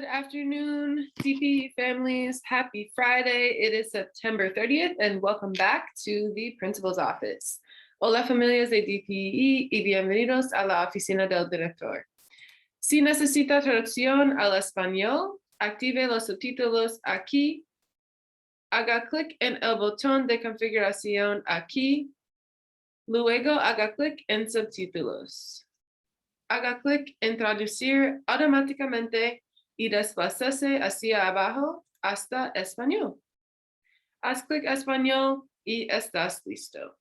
Good afternoon, DPEE families. Happy Friday. It is September 30th and welcome back to the principal's office. Hola familias de DPEE y bienvenidos a la oficina del director. Si necesita traducción al español, active los subtítulos aquí. Haga clic en el botón de configuración aquí. Luego haga clic en subtítulos. Haga clic en traducir automáticamente y desplázese hacia abajo hasta español. Haz clic español y estás listo.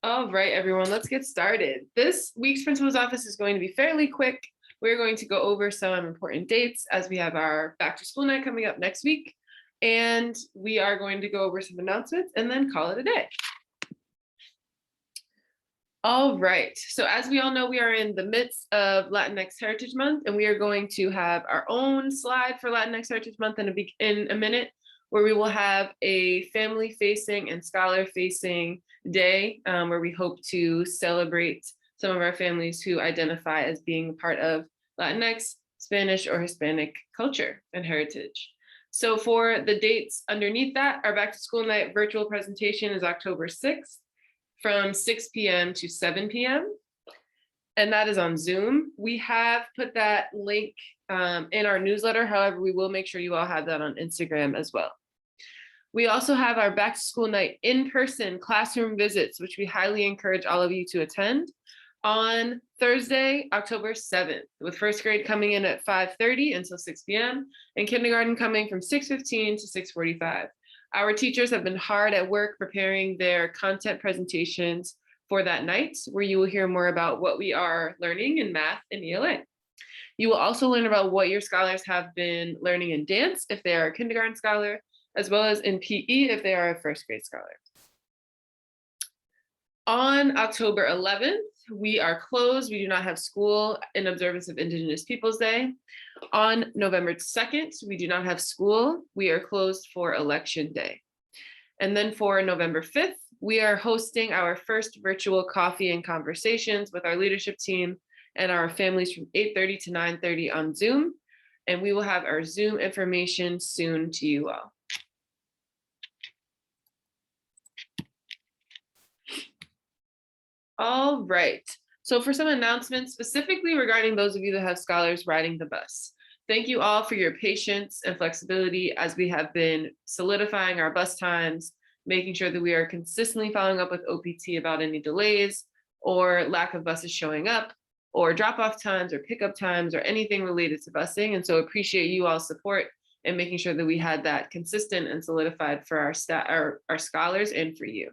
All right, everyone, let's get started. This week's principal's office is going to be fairly quick. We're going to go over some important dates as we have our back to school night coming up next week. And we are going to go over some announcements and then call it a day. All right, so as we all know, we are in the midst of Latinx Heritage Month, and we are going to have our own slide for Latinx Heritage Month in a minute, where we will have a family-facing and scholar-facing day, where we hope to celebrate some of our families who identify as being part of Latinx, Spanish, or Hispanic culture and heritage. So for the dates underneath that, our back to school night virtual presentation is October 6th. From 6 p.m. to 7 p.m. And that is on Zoom. We have put that link in our newsletter. However, we will make sure you all have that on Instagram as well. We also have our back to school night in-person classroom visits, which we highly encourage all of you to attend on Thursday, October 7th, with first grade coming in at 5:30 until 6 p.m. and kindergarten coming from 6:15 to 6:45. Our teachers have been hard at work preparing their content presentations for that night, where you will hear more about what we are learning in math and ELA. You will also learn about what your scholars have been learning in dance if they are a kindergarten scholar, as well as in PE if they are a first grade scholar. On October 11th, we are closed. We do not have school in observance of Indigenous Peoples Day. On November 2nd, we do not have school. We are closed for Election Day. And then for November 5th, we are hosting our first virtual coffee and conversations with our leadership team and our families from 8:30 to 9:30 on Zoom. And we will have our Zoom information soon to you all. All right, so for some announcements specifically regarding those of you that have scholars riding the bus. Thank you all for your patience and flexibility as we have been solidifying our bus times, making sure that we are consistently following up with OPT about any delays or lack of buses showing up or drop-off times or pickup times or anything related to busing. And so appreciate you all's support and making sure that we had that consistent and solidified for our staff, our scholars and for you.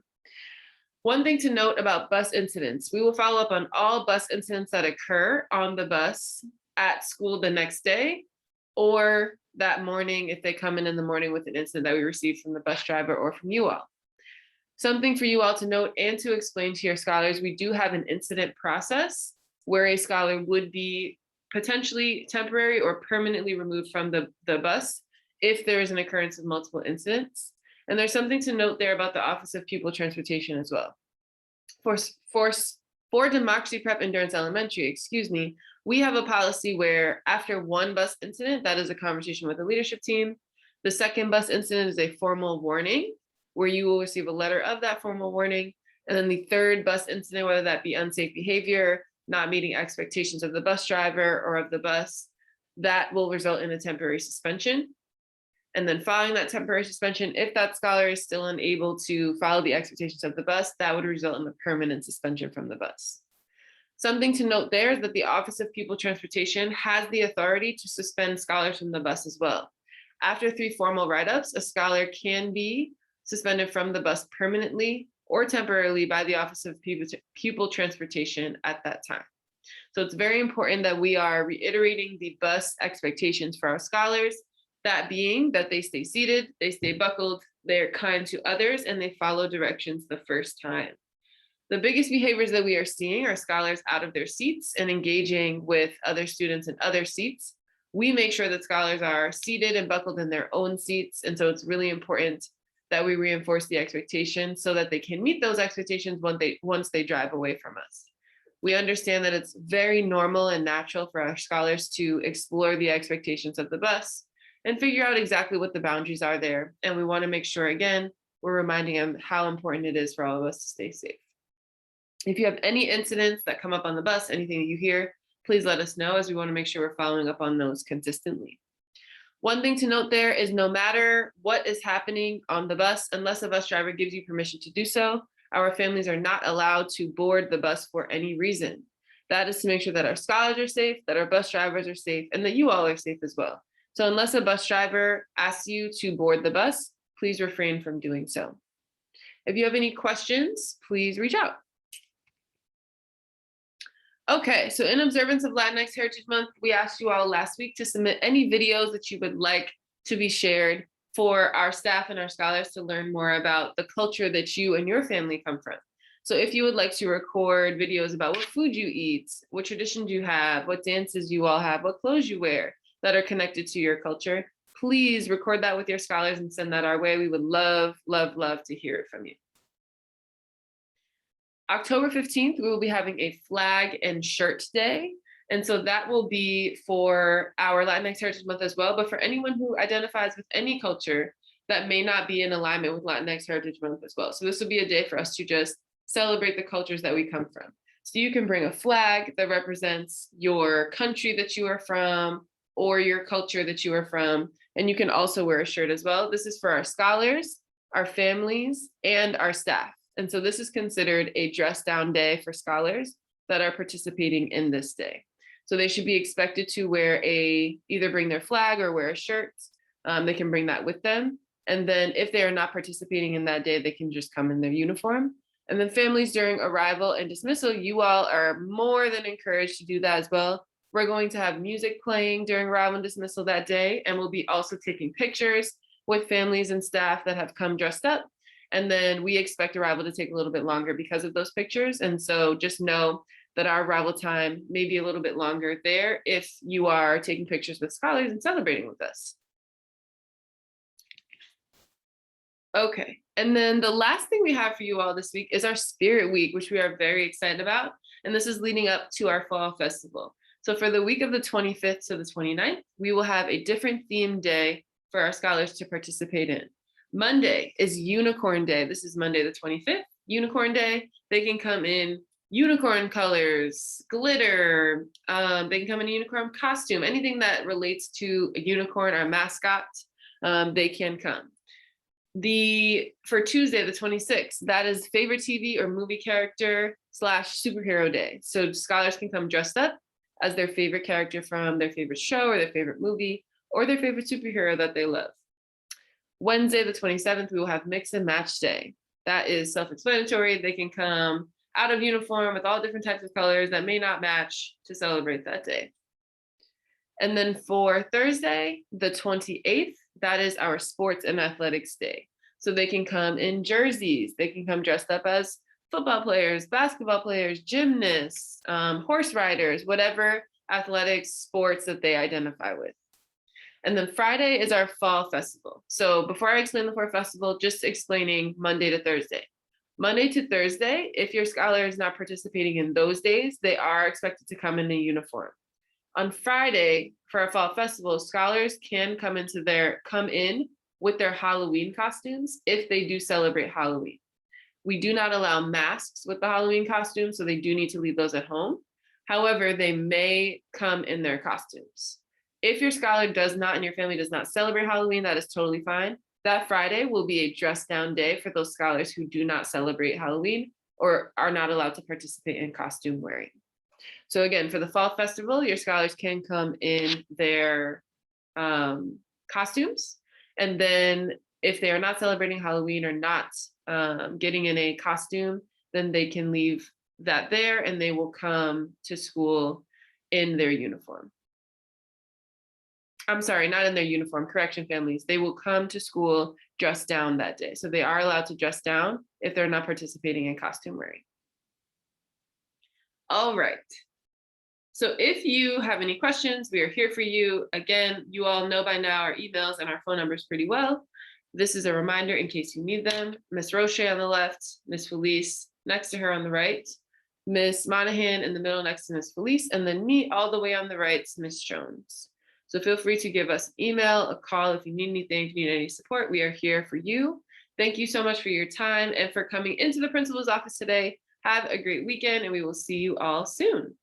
One thing to note about bus incidents, we will follow up on all bus incidents that occur on the bus at school the next day or that morning if they come in the morning with an incident that we received from the bus driver or from you all. Something for you all to note and to explain to your scholars, we do have an incident process where a scholar would be potentially temporary or permanently removed from the bus if there is an occurrence of multiple incidents. And there's something to note there about the Office of Pupil Transportation as well. For Democracy Prep in Durance Elementary, we have a policy where after one bus incident, that is a conversation with the leadership team. The second bus incident is a formal warning where you will receive a letter of that formal warning. And then the third bus incident, whether that be unsafe behavior, not meeting expectations of the bus driver or of the bus, that will result in a temporary suspension. And then following that temporary suspension, if that scholar is still unable to follow the expectations of the bus, that would result in a permanent suspension from the bus. Something to note there is that the Office of Pupil Transportation has the authority to suspend scholars from the bus as well. After 3 formal write-ups, a scholar can be suspended from the bus permanently or temporarily by the Office of Pupil Transportation at that time. So it's very important that we are reiterating the bus expectations for our scholars. That being that they stay seated, they stay buckled, they're kind to others, and they follow directions the first time. The biggest behaviors that we are seeing are scholars out of their seats and engaging with other students in other seats. We make sure that scholars are seated and buckled in their own seats. And so it's really important that we reinforce the expectations so that they can meet those expectations once they drive away from us. We understand that it's very normal and natural for our scholars to explore the expectations of the bus and figure out exactly what the boundaries are there. And we want to make sure, again, we're reminding them how important it is for all of us to stay safe. If you have any incidents that come up on the bus, anything that you hear, please let us know, as we want to make sure we're following up on those consistently. One thing to note there is no matter what is happening on the bus, unless a bus driver gives you permission to do so, our families are not allowed to board the bus for any reason. That is to make sure that our scholars are safe, that our bus drivers are safe, and that you all are safe as well. So unless a bus driver asks you to board the bus, please refrain from doing so. If you have any questions, please reach out. Okay, so in observance of Latinx Heritage Month, we asked you all last week to submit any videos that you would like to be shared for our staff and our scholars to learn more about the culture that you and your family come from. So if you would like to record videos about what food you eat, what traditions you have, what dances you all have, what clothes you wear that are connected to your culture, please record that with your scholars and send that our way. We would love, love, love to hear it from you. October 15th, we will be having a flag and shirt day. And so that will be for our Latinx Heritage Month as well, but for anyone who identifies with any culture that may not be in alignment with Latinx Heritage Month as well. So this will be a day for us to just celebrate the cultures that we come from. So you can bring a flag that represents your country that you are from or your culture that you are from. And you can also wear a shirt as well. This is for our scholars, our families, and our staff. And so this is considered a dress down day for scholars that are participating in this day. So they should be expected to wear either bring their flag or wear a shirt. They can bring that with them. And then if they are not participating in that day, they can just come in their uniform. And then families during arrival and dismissal, you all are more than encouraged to do that as well. We're going to have music playing during arrival and dismissal that day. And we'll be also taking pictures with families and staff that have come dressed up. And then we expect arrival to take a little bit longer because of those pictures. And so just know that our arrival time may be a little bit longer there if you are taking pictures with scholars and celebrating with us. Okay, and then the last thing we have for you all this week is our Spirit Week, which we are very excited about. And this is leading up to our fall festival. So for the week of the 25th to the 29th, we will have a different themed day for our scholars to participate in. Monday is Unicorn Day. This is Monday the 25th, Unicorn Day. They can come in unicorn colors, glitter, they can come in a unicorn costume, anything that relates to a unicorn, our mascot, they can come. For Tuesday, the 26th, that is favorite TV or movie character / superhero day. So scholars can come dressed up as their favorite character from their favorite show or their favorite movie or their favorite superhero that they love. Wednesday, the 27th, we will have mix and match day. That is self-explanatory. They can come out of uniform with all different types of colors that may not match to celebrate that day. And then for Thursday, the 28th, that is our sports and athletics day. So they can come in jerseys. They can come dressed up as football players, basketball players, gymnasts, horse riders, whatever athletics sports that they identify with. And then Friday is our fall festival. So before I explain the fall festival, just explaining Monday to Thursday. Monday to Thursday, if your scholar is not participating in those days, they are expected to come in a uniform. On Friday, for our fall festival, scholars can come in with their Halloween costumes if they do celebrate Halloween. We do not allow masks with the Halloween costume, so they do need to leave those at home. However, they may come in their costumes. If your scholar does not and your family does not celebrate Halloween, that is totally fine. That Friday will be a dress down day for those scholars who do not celebrate Halloween or are not allowed to participate in costume wearing. So again, for the fall festival, your scholars can come in their costumes. And then if they are not celebrating Halloween or not getting in a costume, then they can leave that there and they will come to school in their uniform. I'm sorry, not in their uniform, correction families. They will come to school dressed down that day. So they are allowed to dress down if they're not participating in costume wearing. All right. So if you have any questions, we are here for you. Again, you all know by now our emails and our phone numbers pretty well. This is a reminder in case you need them. Miss Roche on the left, Miss Felice next to her on the right. Miss Monahan in the middle next to Miss Felice, and then me all the way on the right to Miss Jones. So feel free to give us an email, a call if you need anything, if you need any support. We are here for you. Thank you so much for your time and for coming into the principal's office today. Have a great weekend, and we will see you all soon.